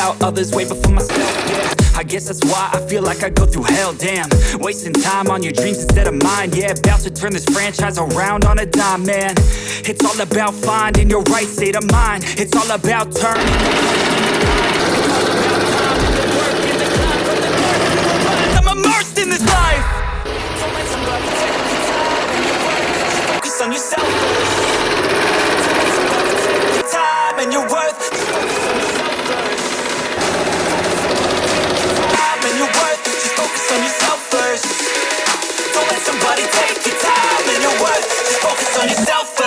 out others way before myself, yeah. I guess that's why I feel like I go through hell, damn. Wasting time on your dreams instead of mine, yeah. About to turn this franchise around on a dime, man. It's all about finding your right state of mind. It's all about turning I'm immersed in this life. Don't let somebody take your time and your worth. Just focus on yourself first. Don't let somebody take your time and your worth. Just focus on yourself first. Time and your worth. Just focus on yourself first. Don't let somebody take your time and your worth. Just focus on yourself first.